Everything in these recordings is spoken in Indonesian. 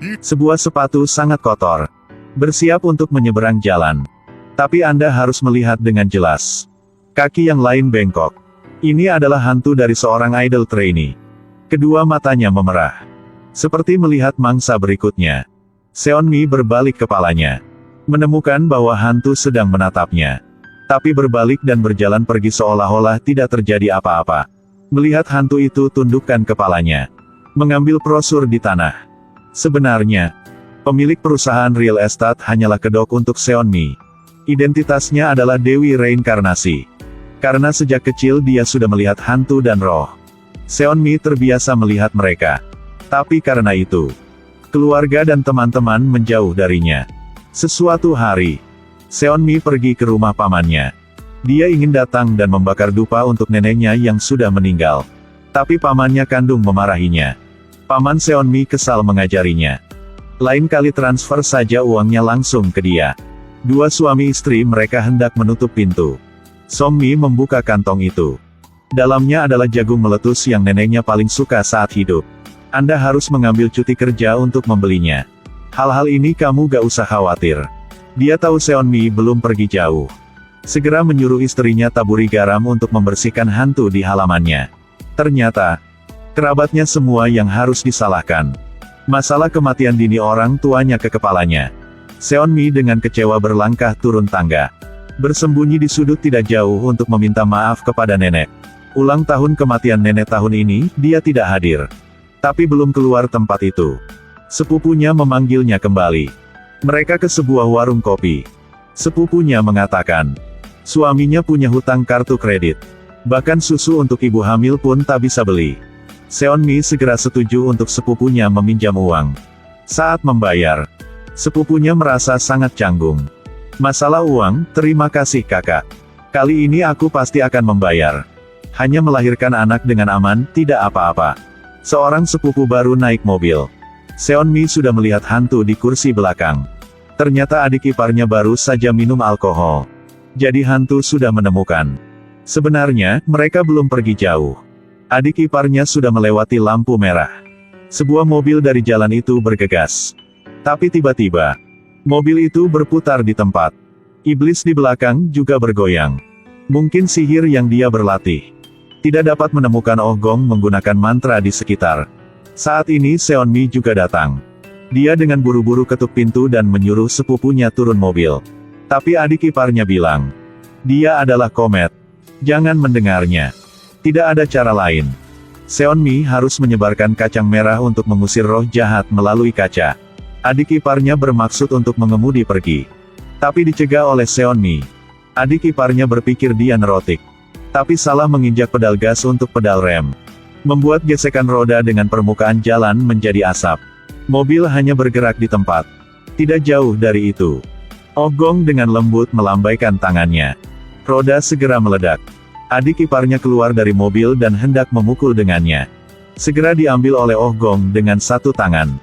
Sebuah sepatu sangat kotor. Bersiap untuk menyeberang jalan. Tapi Anda harus melihat dengan jelas. Kaki yang lain bengkok. Ini adalah hantu dari seorang idol trainee. Kedua matanya memerah. Seperti melihat mangsa berikutnya. Seonmi berbalik kepalanya. Menemukan bahwa hantu sedang menatapnya. Tapi berbalik dan berjalan pergi seolah-olah tidak terjadi apa-apa. Melihat hantu itu tundukkan kepalanya. Mengambil brosur di tanah. Sebenarnya, pemilik perusahaan real estate hanyalah kedok untuk Seonmi. Identitasnya adalah Dewi Reinkarnasi. Karena sejak kecil dia sudah melihat hantu dan roh. Seonmi terbiasa melihat mereka. Tapi karena itu, keluarga dan teman-teman menjauh darinya. Sesuatu hari, Seonmi pergi ke rumah pamannya. Dia ingin datang dan membakar dupa untuk neneknya yang sudah meninggal. Tapi pamannya kandung memarahinya. Paman Seonmi kesal mengajarinya. Lain kali transfer saja uangnya langsung ke dia. Dua suami istri mereka hendak menutup pintu. Seonmi membuka kantong itu. Dalamnya adalah jagung meletus yang neneknya paling suka saat hidup. Anda harus mengambil cuti kerja untuk membelinya. Hal-hal ini kamu gak usah khawatir. Dia tahu Seonmi belum pergi jauh. Segera menyuruh istrinya taburi garam untuk membersihkan hantu di halamannya. Ternyata, kerabatnya semua yang harus disalahkan. Masalah kematian dini orang tuanya ke kepalanya. Seonmi dengan kecewa berlangkah turun tangga. Bersembunyi di sudut tidak jauh untuk meminta maaf kepada nenek. Ulang tahun kematian nenek tahun ini, dia tidak hadir. Tapi belum keluar tempat itu. Sepupunya memanggilnya kembali. Mereka ke sebuah warung kopi. Sepupunya mengatakan, suaminya punya hutang kartu kredit. Bahkan susu untuk ibu hamil pun tak bisa beli. Seonmi segera setuju untuk sepupunya meminjam uang. Saat membayar, sepupunya merasa sangat canggung. Masalah uang, terima kasih kakak. Kali ini aku pasti akan membayar. Hanya melahirkan anak dengan aman, tidak apa-apa. Seorang sepupu baru naik mobil. Seonmi sudah melihat hantu di kursi belakang. Ternyata adik iparnya baru saja minum alkohol. Jadi hantu sudah menemukan. Sebenarnya, mereka belum pergi jauh. Adik iparnya sudah melewati lampu merah. Sebuah mobil dari jalan itu bergegas. Tapi tiba-tiba, mobil itu berputar di tempat. Iblis di belakang juga bergoyang. Mungkin sihir yang dia berlatih. Tidak dapat menemukan Oh Gong menggunakan mantra di sekitar. Saat ini Seonmi juga datang. Dia dengan buru-buru ketuk pintu dan menyuruh sepupunya turun mobil. Tapi adik iparnya bilang, dia adalah komet. Jangan mendengarnya. Tidak ada cara lain. Seonmi harus menyebarkan kacang merah untuk mengusir roh jahat melalui kaca. Adik iparnya bermaksud untuk mengemudi pergi. Tapi dicegah oleh Seonmi. Adik iparnya berpikir dia nerotik. Tapi salah menginjak pedal gas untuk pedal rem. Membuat gesekan roda dengan permukaan jalan menjadi asap. Mobil hanya bergerak di tempat. Tidak jauh dari itu. Oh Gong dengan lembut melambaikan tangannya. Roda segera meledak. Adik iparnya keluar dari mobil dan hendak memukul dengannya. Segera diambil oleh Oh Gong dengan satu tangan.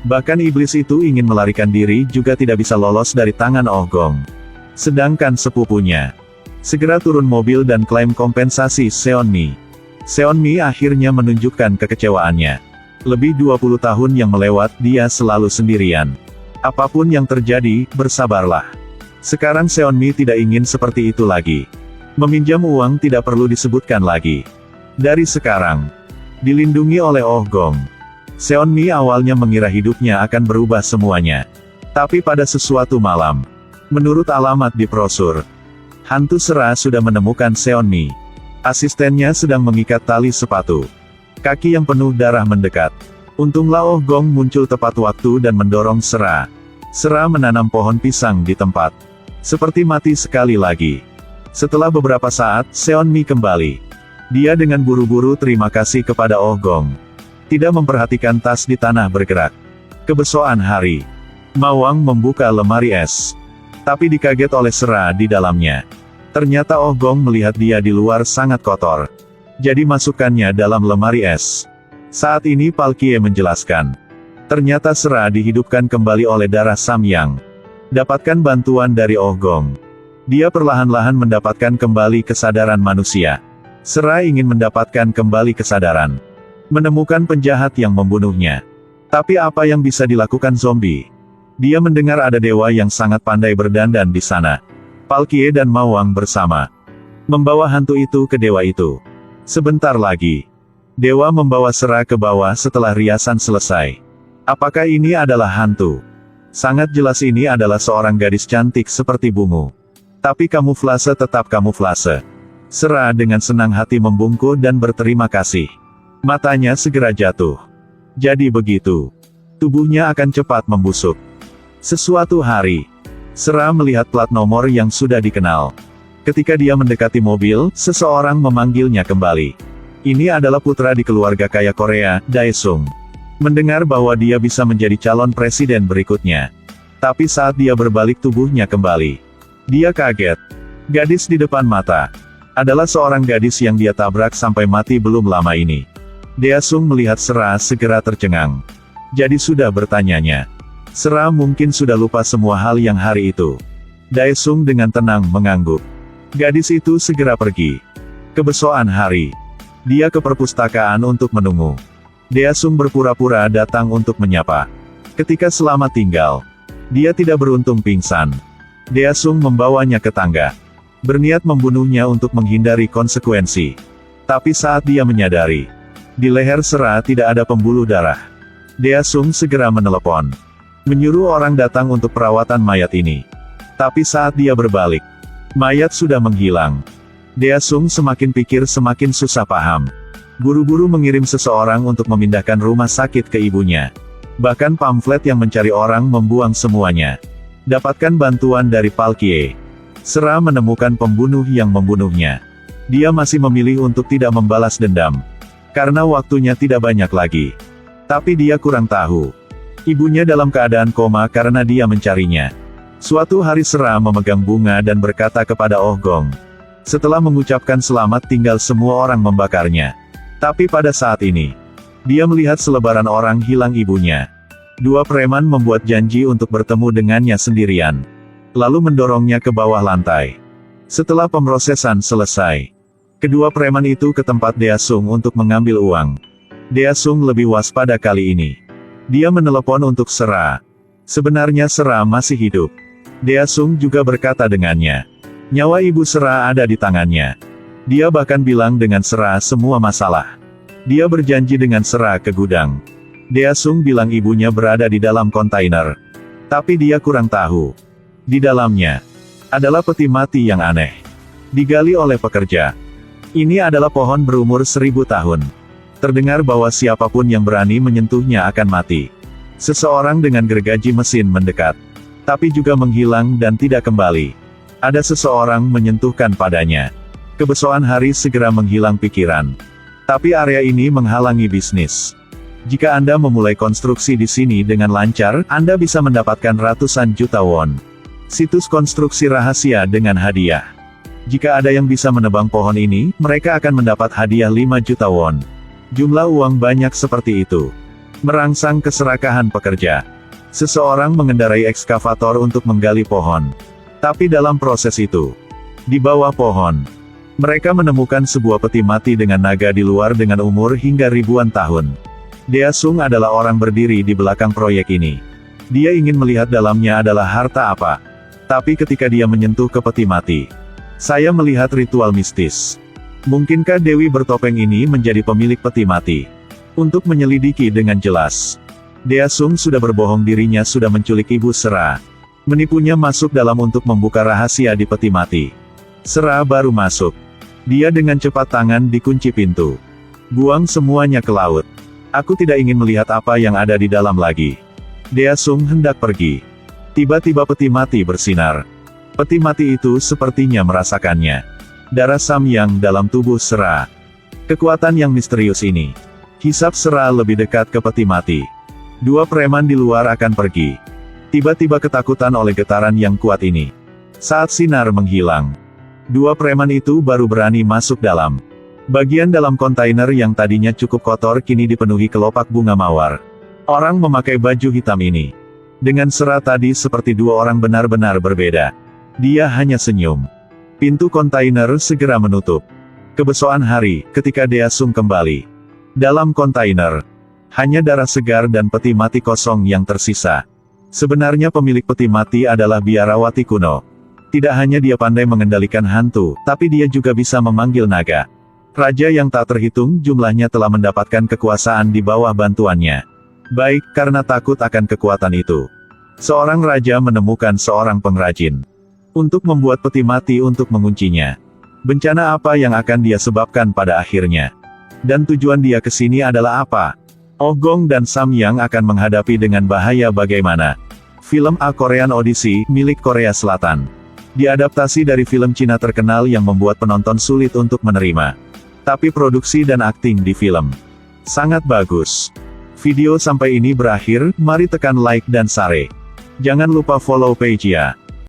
Bahkan iblis itu ingin melarikan diri juga tidak bisa lolos dari tangan Oh Gong. Sedangkan sepupunya segera turun mobil dan klaim kompensasi Seonmi. Seonmi akhirnya menunjukkan kekecewaannya. Lebih 20 tahun yang melewat, dia selalu sendirian. Apapun yang terjadi, bersabarlah. Sekarang Seonmi tidak ingin seperti itu lagi. Meminjam uang tidak perlu disebutkan lagi. Dari sekarang, dilindungi oleh Oh Gong. Seonmi awalnya mengira hidupnya akan berubah semuanya. Tapi pada sesuatu malam, menurut alamat di brosur, hantu Sera sudah menemukan Seonmi. Asistennya sedang mengikat tali sepatu. Kaki yang penuh darah mendekat. Untunglah Oh Gong muncul tepat waktu dan mendorong Sera. Sera menanam pohon pisang di tempat. Seperti mati sekali lagi. Setelah beberapa saat, Seonmi kembali. Dia dengan buru-buru terima kasih kepada Oh Gong. Tidak memperhatikan tas di tanah bergerak. Kebesokan hari, Mawang membuka lemari es. Tapi dikaget oleh Sera di dalamnya. Ternyata Oh Gong melihat dia di luar sangat kotor. Jadi masukkannya dalam lemari es. Saat ini Palkie menjelaskan. Ternyata Sera dihidupkan kembali oleh darah Samyang. Dapatkan bantuan dari Oh Gong. Dia perlahan-lahan mendapatkan kembali kesadaran manusia. Sera ingin mendapatkan kembali kesadaran. Menemukan penjahat yang membunuhnya. Tapi apa yang bisa dilakukan zombie? Dia mendengar ada dewa yang sangat pandai berdandan di sana. Palkie dan Mawang bersama membawa hantu itu ke dewa itu. Sebentar lagi, dewa membawa Sera ke bawah setelah riasan selesai. Apakah ini adalah hantu? Sangat jelas ini adalah seorang gadis cantik seperti bungu. Tapi kamuflase tetap kamuflase. Sera dengan senang hati membungkuk dan berterima kasih. Matanya segera jatuh. Jadi begitu. Tubuhnya akan cepat membusuk. Sesuatu hari, Sera melihat plat nomor yang sudah dikenal. Ketika dia mendekati mobil, seseorang memanggilnya kembali. Ini adalah putra di keluarga kaya Korea, Daesung. Mendengar bahwa dia bisa menjadi calon presiden berikutnya. Tapi saat dia berbalik tubuhnya kembali, dia kaget. Gadis di depan mata adalah seorang gadis yang dia tabrak sampai mati belum lama ini. Daesung melihat Sera segera tercengang. Jadi sudah bertanyanya. Sera mungkin sudah lupa semua hal yang hari itu. Daesung dengan tenang mengangguk. Gadis itu segera pergi. Kebesokan hari, dia ke perpustakaan untuk menunggu. Daesung berpura-pura datang untuk menyapa. Ketika selamat tinggal, dia tidak beruntung pingsan. Daesung membawanya ke tangga, berniat membunuhnya untuk menghindari konsekuensi. Tapi saat dia menyadari, di leher Sera tidak ada pembuluh darah, Daesung segera menelepon, menyuruh orang datang untuk perawatan mayat ini. Tapi saat dia berbalik, mayat sudah menghilang. Daesung semakin pikir semakin susah paham. Buru-buru mengirim seseorang untuk memindahkan rumah sakit ke ibunya. Bahkan pamflet yang mencari orang membuang semuanya. Dapatkan bantuan dari Palkie. Sera menemukan pembunuh yang membunuhnya. Dia masih memilih untuk tidak membalas dendam, karena waktunya tidak banyak lagi. Tapi dia kurang tahu, ibunya dalam keadaan koma karena dia mencarinya. Suatu hari Sera memegang bunga dan berkata kepada Oh Gong. Setelah mengucapkan selamat tinggal semua orang membakarnya. Tapi pada saat ini, dia melihat selebaran orang hilang ibunya. Dua preman membuat janji untuk bertemu dengannya sendirian, lalu mendorongnya ke bawah lantai. Setelah pemrosesan selesai, kedua preman itu ke tempat Daesung untuk mengambil uang. Daesung lebih waspada kali ini. Dia menelepon untuk Sera. Sebenarnya Sera masih hidup. Daesung juga berkata dengannya, nyawa ibu Sera ada di tangannya. Dia bahkan bilang dengan Sera semua masalah. Dia berjanji dengan Sera ke gudang. Daesung bilang ibunya berada di dalam kontainer. Tapi dia kurang tahu. Di dalamnya adalah peti mati yang aneh, digali oleh pekerja. Ini adalah pohon berumur 1000 tahun. Terdengar bahwa siapapun yang berani menyentuhnya akan mati. Seseorang dengan gergaji mesin mendekat, tapi juga menghilang dan tidak kembali. Ada seseorang menyentuhkan padanya. Kebesokan hari segera menghilang pikiran. Tapi area ini menghalangi bisnis. Jika Anda memulai konstruksi di sini dengan lancar, Anda bisa mendapatkan ratusan juta won. Situs konstruksi rahasia dengan hadiah. Jika ada yang bisa menebang pohon ini, mereka akan mendapat hadiah 5 juta won. Jumlah uang banyak seperti itu merangsang keserakahan pekerja. Seseorang mengendarai ekskavator untuk menggali pohon. Tapi dalam proses itu, di bawah pohon, mereka menemukan sebuah peti mati dengan naga di luar dengan umur hingga ribuan tahun. Daesung adalah orang berdiri di belakang proyek ini. Dia ingin melihat dalamnya adalah harta apa. Tapi ketika dia menyentuh ke peti mati, saya melihat ritual mistis. Mungkinkah Dewi bertopeng ini menjadi pemilik peti mati? Untuk menyelidiki dengan jelas, Daesung sudah berbohong dirinya sudah menculik ibu Sera. Menipunya masuk dalam untuk membuka rahasia di peti mati. Sera baru masuk. Dia dengan cepat tangan dikunci pintu. Buang semuanya ke laut. Aku tidak ingin melihat apa yang ada di dalam lagi. Daesung hendak pergi. Tiba-tiba peti mati bersinar. Peti mati itu sepertinya merasakannya. Darah Samyang dalam tubuh Sera. Kekuatan yang misterius ini. Hisap Sera lebih dekat ke peti mati. Dua preman di luar akan pergi. Tiba-tiba ketakutan oleh getaran yang kuat ini. Saat sinar menghilang, dua preman itu baru berani masuk dalam. Bagian dalam kontainer yang tadinya cukup kotor kini dipenuhi kelopak bunga mawar. Orang memakai baju hitam ini. Dengan Sera tadi seperti dua orang benar-benar berbeda. Dia hanya senyum. Pintu kontainer segera menutup. Kebesokan hari, ketika Daesung kembali. Dalam kontainer, Hanya darah segar dan peti mati kosong yang tersisa. Sebenarnya pemilik peti mati adalah biarawati kuno. Tidak hanya dia pandai mengendalikan hantu, tapi dia juga bisa memanggil naga. Raja yang tak terhitung jumlahnya telah mendapatkan kekuasaan di bawah bantuannya. Baik, karena takut akan kekuatan itu, seorang raja menemukan seorang pengrajin untuk membuat peti mati untuk menguncinya. Bencana apa yang akan dia sebabkan pada akhirnya? Dan tujuan dia ke sini adalah apa? Oh Gong dan Samyang akan menghadapi dengan bahaya bagaimana? Film A Korean Odyssey, milik Korea Selatan. Diadaptasi dari film Cina terkenal yang membuat penonton sulit untuk menerima. Tapi produksi dan akting di film sangat bagus. Video sampai ini berakhir, mari tekan like dan share. Jangan lupa follow page ya.